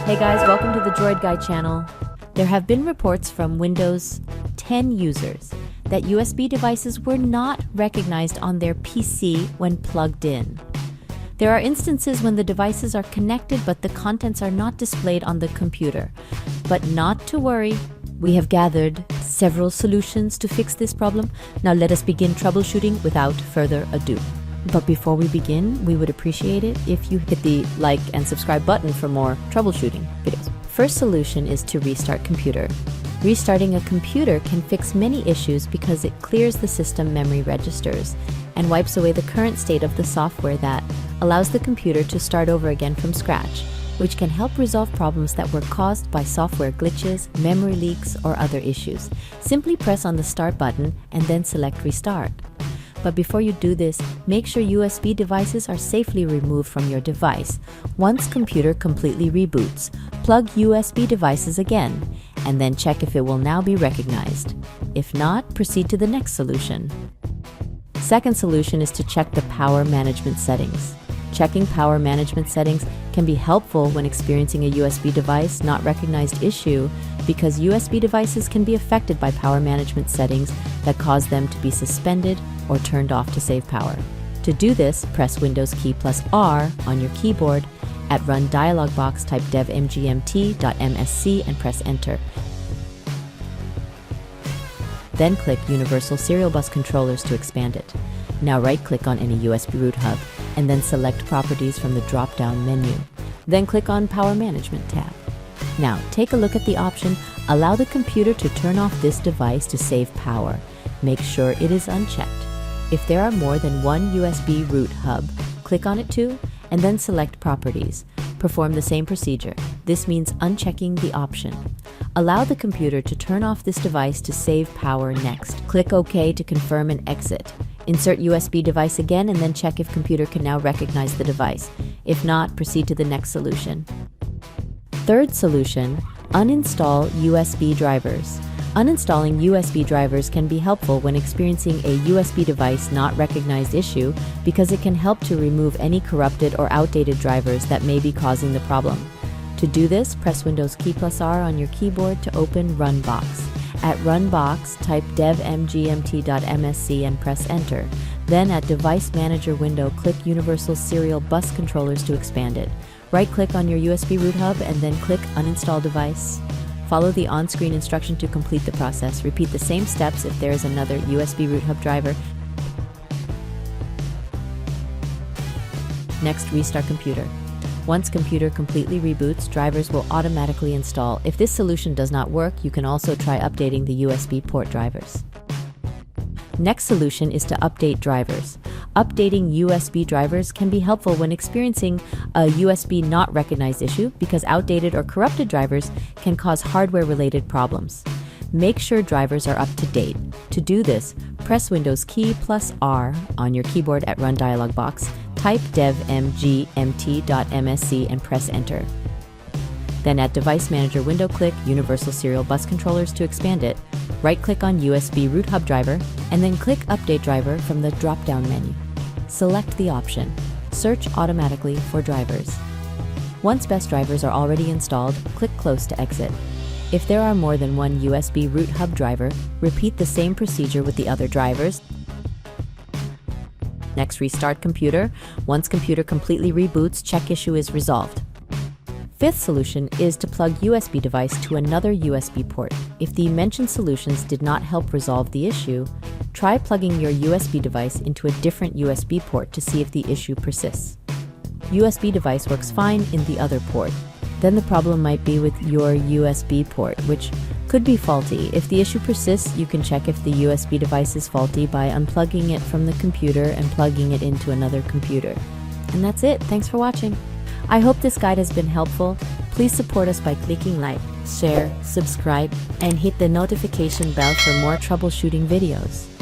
Hey guys, welcome to the Droid Guy channel. There have been reports from Windows 10 users that USB devices were not recognized on their PC when plugged in. There are instances when the devices are connected but the contents are not displayed on the computer. But not to worry, we have gathered several solutions to fix this problem. Now let us begin troubleshooting without further ado. But before we begin, we would appreciate it if you hit the like and subscribe button for more troubleshooting videos. First solution is to restart computer. Restarting a computer can fix many issues because it clears the system memory registers and wipes away the current state of the software that allows the computer to start over again from scratch, which can help resolve problems that were caused by software glitches, memory leaks, or other issues. Simply press on the Start button and then select Restart. But before you do this, make sure USB devices are safely removed from your device. Once computer completely reboots, plug USB devices again, and then check if it will now be recognized. If not, proceed to the next solution. Second solution is to check the power management settings. Checking power management settings can be helpful when experiencing a USB device not recognized issue because USB devices can be affected by power management settings that cause them to be suspended or turned off to save power. To do this, press Windows key plus R on your keyboard. At Run dialog box, type devmgmt.msc and press Enter. Then click Universal Serial Bus Controllers to expand it. Now right-click on any USB root hub and then select Properties from the drop-down menu. Then click on Power Management tab. Now take a look at the option Allow the computer to turn off this device to save power. Make sure it is unchecked. If there are more than one USB root hub, click on it too and then select Properties. Perform the same procedure. This means unchecking the option. Allow the computer to turn off this device to save power next. Click OK to confirm and exit. Insert USB device again and then check if computer can now recognize the device. If not, proceed to the next solution. Third solution, uninstall USB drivers. Uninstalling USB drivers can be helpful when experiencing a USB device not recognized issue because it can help to remove any corrupted or outdated drivers that may be causing the problem. To do this, press Windows key plus R on your keyboard to open Run box. At Run box, type devmgmt.msc and press Enter. Then at Device Manager window, click Universal Serial Bus Controllers to expand it. Right-click on your USB root hub and then click Uninstall Device. Follow the on-screen instruction to complete the process. Repeat the same steps if there is another USB root hub driver. Next, restart computer. Once computer completely reboots, drivers will automatically install. If this solution does not work, you can also try updating the USB port drivers. Next solution is to update drivers. Updating USB drivers can be helpful when experiencing a USB not recognized issue because outdated or corrupted drivers can cause hardware-related problems. Make sure drivers are up to date. To do this, press Windows key plus R on your keyboard at Run dialog box. Type devmgmt.msc and press Enter. Then at Device Manager window, click Universal Serial Bus Controllers to expand it. Right-click on USB root hub driver and then click Update Driver from the drop-down menu. Select the option. Search automatically for drivers. Once best drivers are already installed, click Close to exit. If there are more than one USB root hub driver, repeat the same procedure with the other drivers. Next, restart computer. Once computer completely reboots, check issue is resolved. Fifth solution is to plug USB device to another USB port. If the mentioned solutions did not help resolve the issue, try plugging your USB device into a different USB port to see if the issue persists. USB device works fine in the other port. Then the problem might be with your USB port, which could be faulty. If the issue persists, you can check if the USB device is faulty by unplugging it from the computer and plugging it into another computer. And that's it. Thanks for watching. I hope this guide has been helpful. Please support us by clicking like, share, subscribe, and hit the notification bell for more troubleshooting videos.